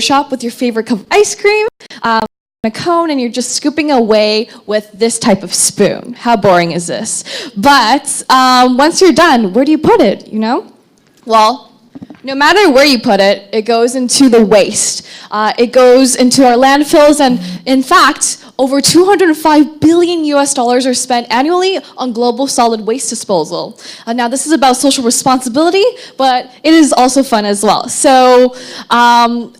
shop with your favorite cup of ice cream, a cone, and you're just scooping away with this type of spoon. How boring is this? But once you're done, where do you put it, you know? Well, no matter where you put it, it goes into the waste. It goes into our landfills, and in fact, over $205 billion are spent annually on global solid waste disposal. Now, this is about social responsibility, but it is also fun as well. So,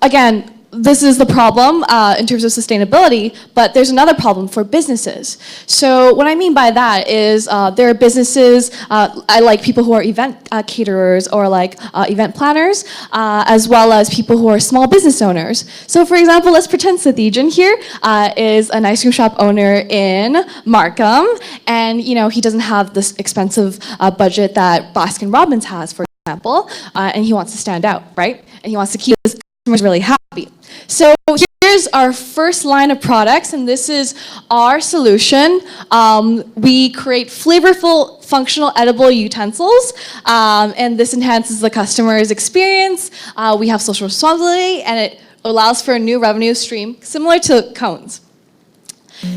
again, this is the problem in terms of sustainability, but there's another problem for businesses. So what I mean by that is there are businesses, I like people who are event caterers or like event planners, as well as people who are small business owners. So for example, let's pretend Sathijan here is an ice cream shop owner in Markham, and you know he doesn't have this expensive budget that Baskin Robbins has, for example, and he wants to stand out, right? And he wants to keep his customers really happy. So here's our first line of products, and this is our solution. We create flavorful, functional, edible utensils, and this enhances the customer's experience. We have social responsibility, and it allows for a new revenue stream similar to cones.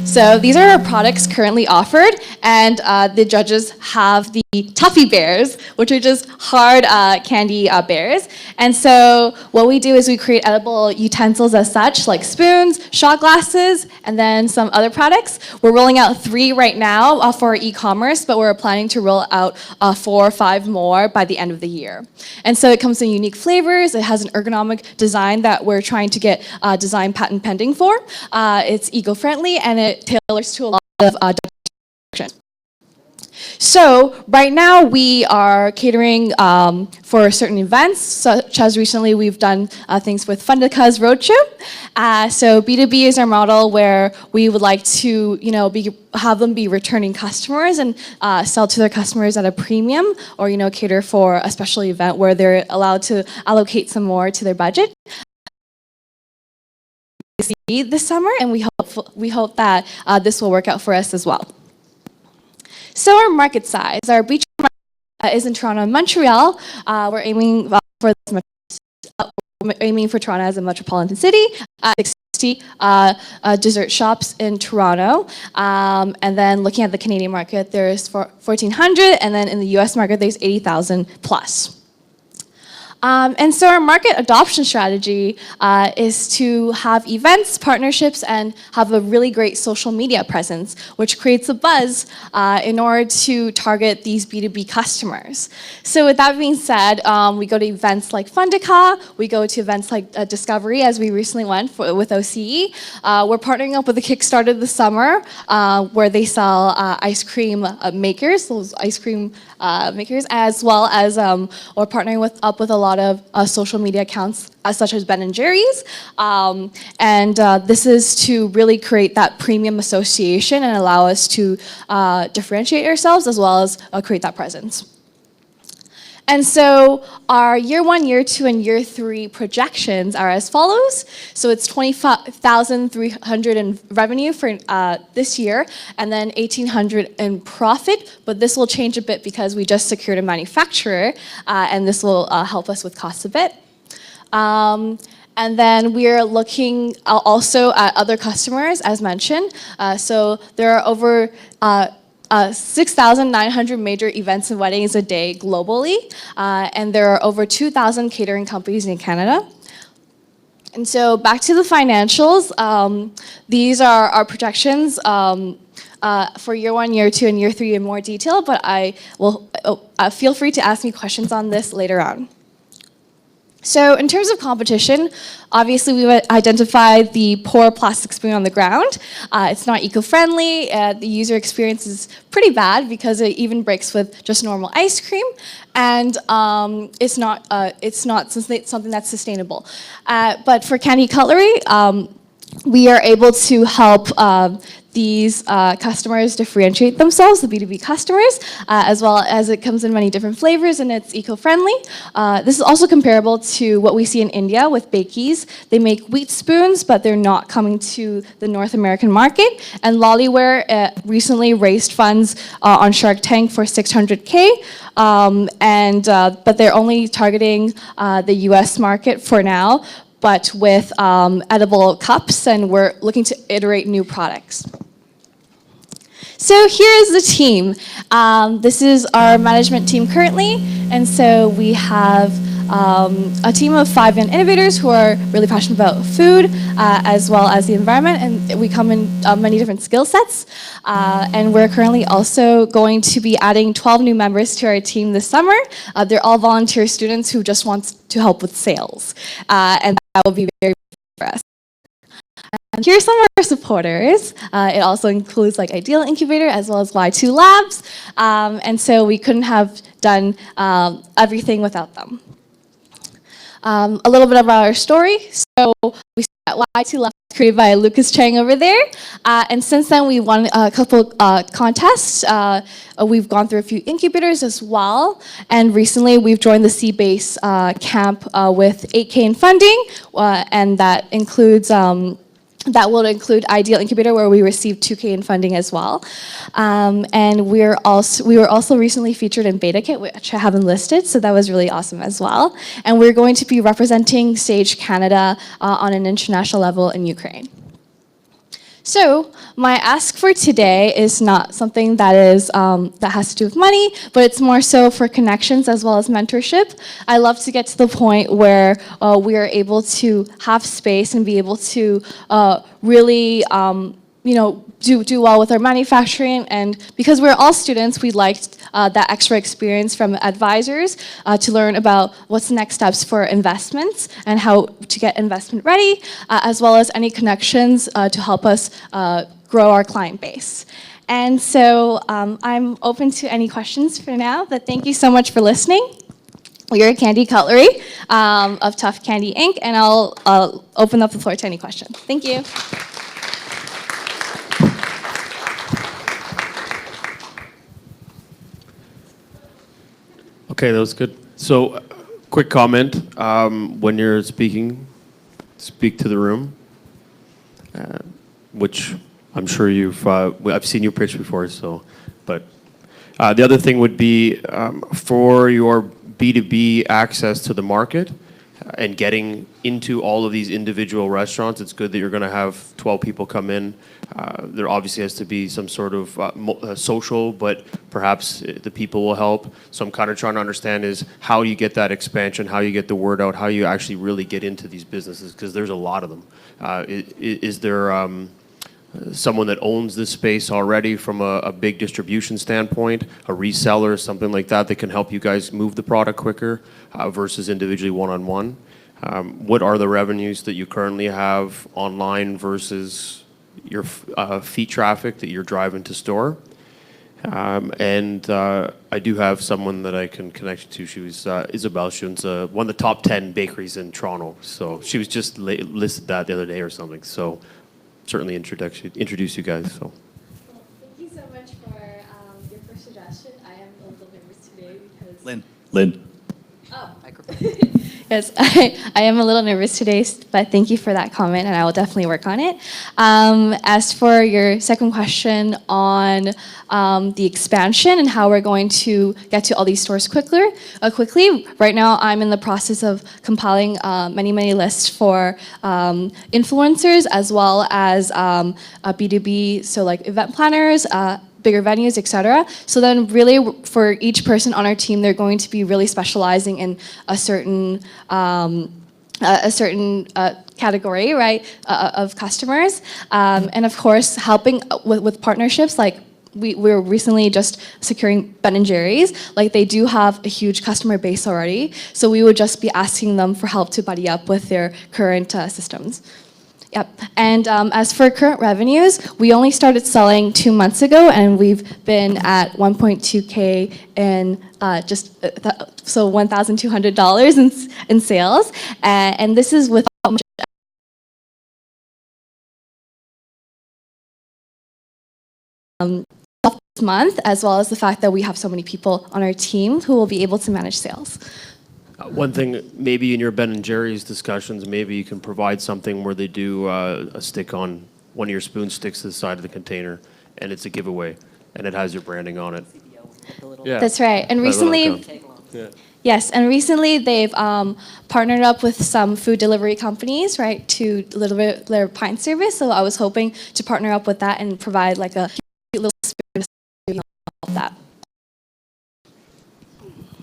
So these are our products currently offered, and the judges have the Tuffy Bears, which are just hard candy bears. And so what we do is we create edible utensils as such, like spoons, shot glasses, and then some other products. We're rolling out 3 right now for e-commerce, but we're planning to roll out 4 or 5 more by the end of the year. And so it comes in unique flavors. It has an ergonomic design that we're trying to get design patent pending for. It's eco-friendly, and it tailors to a lot of directions. So right now we are catering for certain events, such as recently we've done things with Fundica's Roadshow. So B2B is our model where we would like to, you know, have them be returning customers and sell to their customers at a premium, or you know, cater for a special event where they're allowed to allocate some more to their budget. This summer, and we hope that this will work out for us as well. So our market size, our beach market is in Toronto and Montreal. We're aiming for Toronto as a metropolitan city. 60 dessert shops in Toronto, and then looking at the Canadian market, there's 1,400, and then in the U.S. market, there's 80,000 plus. And so our market adoption strategy is to have events, partnerships, and have a really great social media presence, which creates a buzz in order to target these B2B customers. So with that being said, we go to events like Fundica, we go to events like Discovery, as we recently went with OCE. We're partnering up with a Kickstarter this summer where they sell ice cream makers, those ice cream makers, as well as we're partnering up with a lot of social media accounts such as Ben & Jerry's. This is to really create that premium association and allow us to differentiate ourselves as well as create that presence. And so our year 1, year 2, and year 3 projections are as follows. So it's $25,300 in revenue for this year, and then $1,800 in profit. But this will change a bit because we just secured a manufacturer, and this will help us with costs a bit. And then we're looking also at other customers, as mentioned. So there are over 6,900 major events and weddings a day globally, and there are over 2,000 catering companies in Canada. And so back to the financials, these are our projections for year 1, year 2, and year 3 in more detail, but I will feel free to ask me questions on this later on. So in terms of competition, obviously we've identified the poor plastic spoon on the ground. It's not eco-friendly. The user experience is pretty bad because it even breaks with just normal ice cream, and it's not something that's sustainable. But for candy cutlery, we are able to help these customers differentiate themselves, the B2B customers, as well as it comes in many different flavors and it's eco-friendly. This is also comparable to what we see in India with Bakey's. They make wheat spoons, but they're not coming to the North American market. And Lollyware recently raised funds on Shark Tank for $600K, but they're only targeting the US market for now. but with edible cups, and we're looking to iterate new products. So here's the team. This is our management team currently, and so we have a team of 5 young innovators who are really passionate about food as well as the environment, and we come in many different skill sets. And we're currently also going to be adding 12 new members to our team this summer. They're all volunteer students who just want to help with sales, and that will be very good for us. And here's some of our supporters. It also includes like Ideal Incubator as well as Y2 Labs, and so we couldn't have done everything without them. A little bit about our story. So we started at Y2 Labs, created by Lucas Chang over there. And since then, we won a couple contests. We've gone through a few incubators as well. And recently, we've joined the Seabase camp with 8K in funding. And that includes that will include Ideal Incubator, where we received 2K in funding as well. And we were also recently featured in BetaKit, which I haven't listed, so that was really awesome as well. And we're going to be representing Sage Canada on an international level in Ukraine. So my ask for today is not something that is that has to do with money, but it's more so for connections as well as mentorship. I love to get to the point where we are able to have space and be able to really, do well with our manufacturing. And because we're all students, we liked that extra experience from advisors to learn about what's the next steps for investments and how to get investment ready, as well as any connections to help us grow our client base. And so I'm open to any questions for now, but thank you so much for listening. We are Candy Cutlery of Tough Candy Inc., and I'll open up the floor to any questions. Thank you. Okay, that was good. So, quick comment. When you're speaking, speak to the room, which I'm sure I've seen you pitch before, so, but the other thing would be for your B2B access to the market and getting into all of these individual restaurants, it's good that you're going to have 12 people come in. There obviously has to be some sort of social, but perhaps the people will help. So I'm kind of trying to understand is how you get that expansion, how you get the word out, how you actually really get into these businesses, because there's a lot of them. Is there someone that owns this space already from a big distribution standpoint, a reseller, something like that can help you guys move the product quicker versus individually one-on-one? What are the revenues that you currently have online versus your feet traffic that you're driving to store? And I do have someone that I can connect you to. She was Isabel. She owns one of the top 10 bakeries in Toronto. So she was just listed that the other day or something. So certainly introduce you guys. So. Well, thank you so much for your first suggestion. I am a little nervous today because Lynn. Oh, microphone. Yes, I am a little nervous today, but thank you for that comment, and I will definitely work on it. As for your second question on the expansion and how we're going to get to all these stores quickly, right now I'm in the process of compiling many lists for influencers as well as B2B, so like event planners, bigger venues, etc. So then really for each person on our team, they're going to be really specializing in a certain category, right, of customers. And of course, helping with partnerships, like we're recently just securing Ben & Jerry's. Like they do have a huge customer base already. So we would just be asking them for help to buddy up with their current systems. Yep. And as for current revenues, we only started selling 2 months ago, and we've been at 1.2K in so $1,200 in sales, and this is without much this month, as well as the fact that we have so many people on our team who will be able to manage sales. One thing, maybe in your Ben & Jerry's discussions, maybe you can provide something where they do a stick on one of your spoon sticks to the side of the container, and it's a giveaway, and it has your branding on it. Yeah. That's right. And recently, Yeah. Yes, and recently they've partnered up with some food delivery companies, right, to deliver their pint service. So I was hoping to partner up with that and provide like a cute little spoon to help that.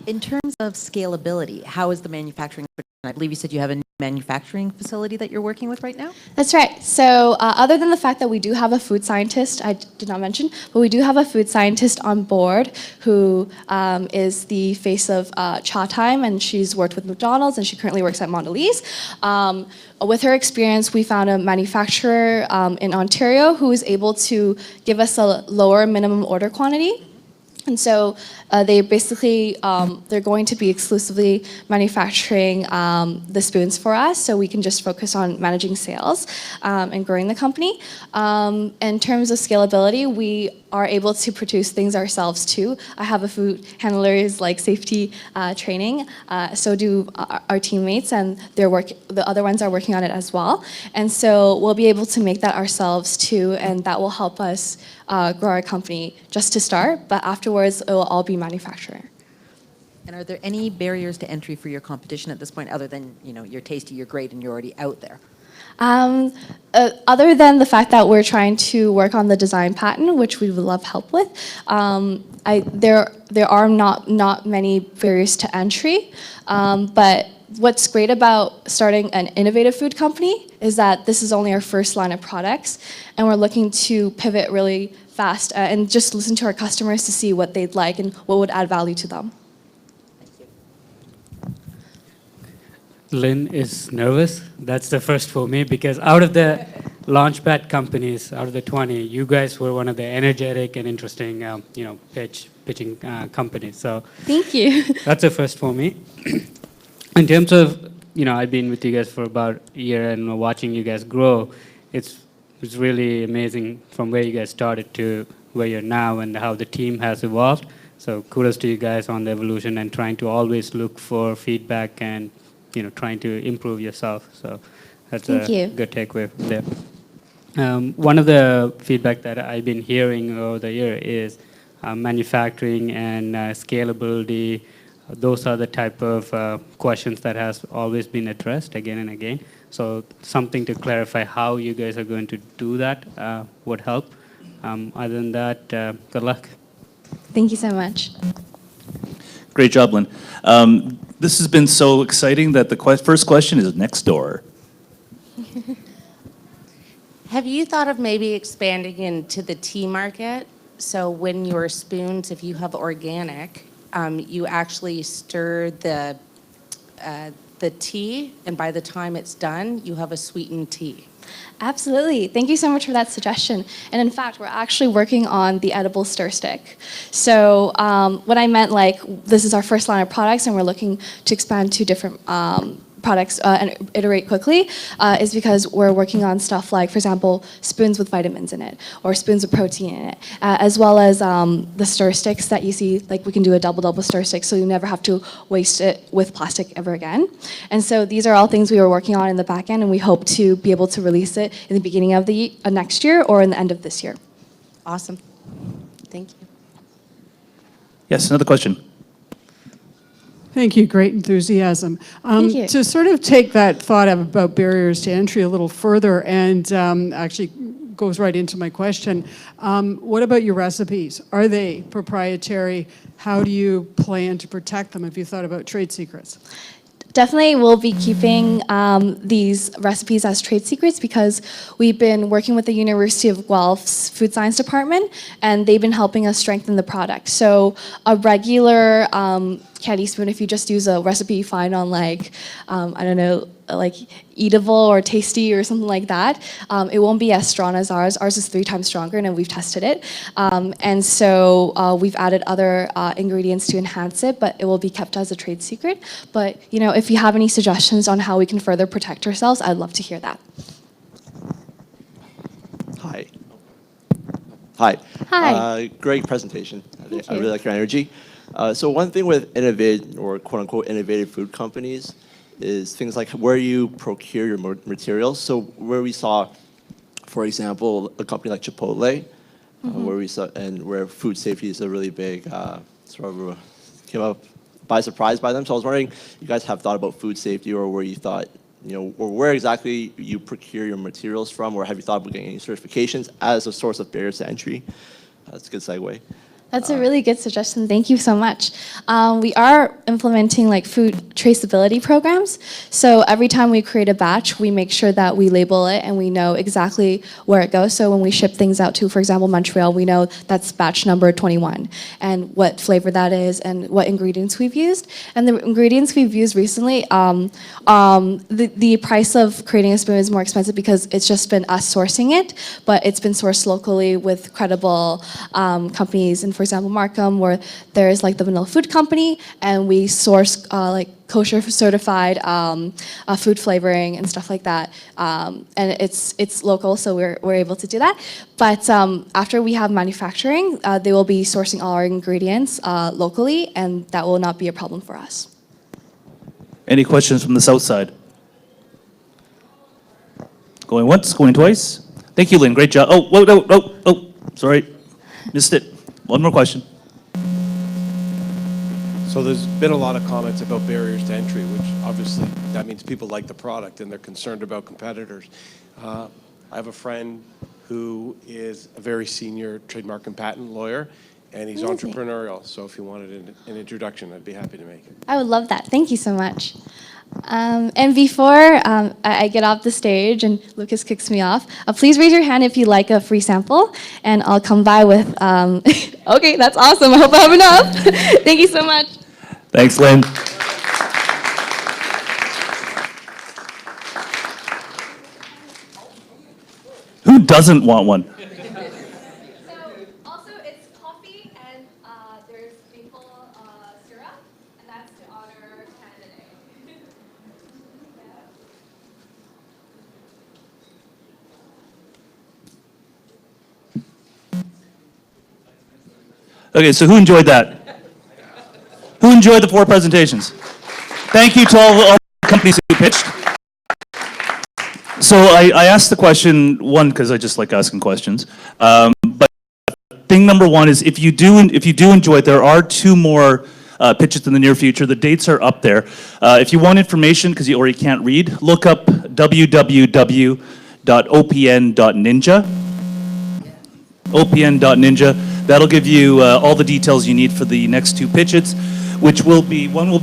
In terms of scalability, how is the manufacturing? I believe you said you have a new manufacturing facility that you're working with right now? That's right. So other than the fact that we do have a food scientist, I did not mention, but we do have a food scientist on board who is the face of Cha Time, and she's worked with McDonald's, and she currently works at Mondelez. With her experience, we found a manufacturer in Ontario who is able to give us a lower minimum order quantity. And so they basically, they're going to be exclusively manufacturing the spoons for us, so we can just focus on managing sales and growing the company. In terms of scalability, we are able to produce things ourselves too. I have a food handler's like safety training, so do our teammates, and the other ones are working on it as well. And so we'll be able to make that ourselves too, and that will help us grow our company just to start, but afterwards it will all be manufacturer. And are there any barriers to entry for your competition at this point, other than, you know, you're tasty, you're great, and you're already out there? Other than the fact that we're trying to work on the design patent, which we would love help with, there are not many barriers to entry, but what's great about starting an innovative food company is that this is only our first line of products, and we're looking to pivot really fast and just listen to our customers to see what they'd like and what would add value to them. Lynn is nervous. That's the first for me, because out of the launchpad companies, out of the 20, you guys were one of the energetic and interesting, pitching companies. So Thank you. that's the first for me. In terms of, I've been with you guys for about a year and watching you guys grow. It's really amazing from where you guys started to where you're now and how the team has evolved. So kudos to you guys on the evolution and trying to always look for feedback and trying to improve yourself. So that's Thank you. good takeaway there. One of the feedback that I've been hearing over the year is manufacturing and scalability. Those are the type of questions that has always been addressed again and again. So something to clarify how you guys are going to do that would help. Other than that, good luck. Thank you so much. Great job, Lynn. This has been so exciting that the first question is next door. Have you thought of maybe expanding into the tea market? So when your spoons, if you have organic, you actually stir the tea, and by the time it's done, you have a sweetened tea. Absolutely. Thank you so much for that suggestion. And in fact, we're actually working on the edible stir stick. So what I meant, this is our first line of products, and we're looking to expand to different products and iterate quickly, is because we're working on stuff like, for example, spoons with vitamins in it, or spoons with protein in it, as well as the stir sticks that you see, we can do a double stir stick, so you never have to waste it with plastic ever again. And so these are all things we were working on in the back end, and we hope to be able to release it in the beginning of the next year or in the end of this year. Awesome. Thank you. Yes, another question. Thank you. Great enthusiasm. Thank you. To sort of take that thought about barriers to entry a little further, and actually goes right into my question, what about your recipes? Are they proprietary? How do you plan to protect them? Have you thought about trade secrets? Definitely, we'll be keeping these recipes as trade secrets because we've been working with the University of Guelph's food science department, and they've been helping us strengthen the product. So a regular candy spoon, if you just use a recipe you find on Eatable or Tasty or something like that, it won't be as strong as ours. Ours is 3 times stronger, and we've tested it. And so we've added other ingredients to enhance it, but it will be kept as a trade secret. But if you have any suggestions on how we can further protect ourselves, I'd love to hear that. Hi. Hi. Hi. Great presentation. Thank I you. really like your energy. So one thing with innovative or quote-unquote innovative food companies is things like where you procure your materials. So where we saw, for example, a company like Chipotle, where we saw, and where food safety is a really big came up by surprise by them. So I was wondering, you guys have thought about food safety, or where you thought, or where exactly you procure your materials from, or have you thought about getting any certifications as a source of barriers to entry? That's a good segue. That's a really good suggestion. Thank you so much. We are implementing like food traceability programs. So every time we create a batch, we make sure that we label it and we know exactly where it goes. So when we ship things out to, for example, Montreal, we know that's batch number 21 and what flavor that is and what ingredients we've used. And the ingredients we've used recently, the price of creating a spoon is more expensive because it's just been us sourcing it, but it's been sourced locally with credible companies. And for example, Markham, where there's like the Vanilla Food Company, and we source like kosher certified food flavoring and stuff like that. And it's local, so we're able to do that. But after we have manufacturing, they will be sourcing all our ingredients locally, and that will not be a problem for us. Any questions from the south side? Going once, going twice. Thank you, Lynn. Great job. Oh, whoa, no, oh, oh, sorry. Missed it. One more question. So there's been a lot of comments about barriers to entry, which obviously that means people like the product and they're concerned about competitors. I have a friend who is a very senior trademark and patent lawyer, and he's Amazing. entrepreneurial. So if you wanted an introduction, I'd be happy to make it. I would love that. Thank you so much. And before I get off the stage and Lucas kicks me off, please raise your hand if you like a free sample, and I'll come by with, okay, that's awesome. I hope I have enough. Thank you so much. Thanks, Lynn. Who doesn't want one? So also it's coffee and there's maple syrup, and that's to honor Canada Day. Okay, so who enjoyed that? Who enjoyed the 4 presentations? Thank you to all the companies who pitched. So I asked the question, one, because I just like asking questions. But thing number one is, if you do enjoy it, there are 2 more pitches in the near future. The dates are up there. If you want information, because you already can't read, look up www.opn.ninja. opn.ninja. That'll give you all the details you need for the next 2 pitches, which will be, one will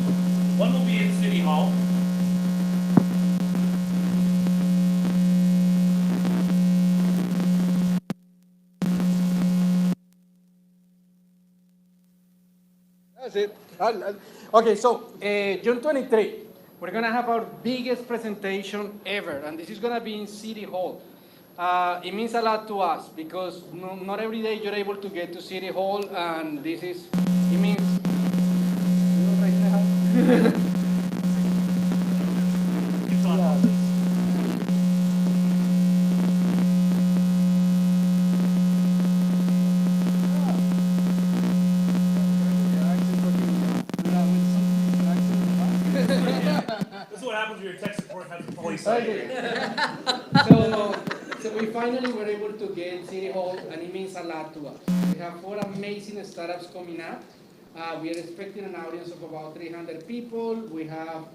be in City Hall. That's it. Okay, so June 23, we're going to have our biggest presentation ever, and this is going to be in City Hall. It means a lot to us because not every day you're able to get to City Hall, and it means. This is what happens when your tech support has a police. So we finally were able to get City Hall, and it means a lot to us. We have 4 amazing startups coming up. We are expecting an audience of about 300 people. We have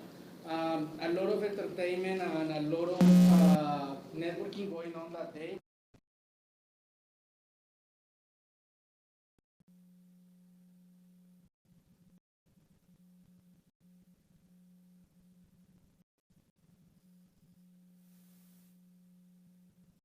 a lot of entertainment and a lot of networking going on that day.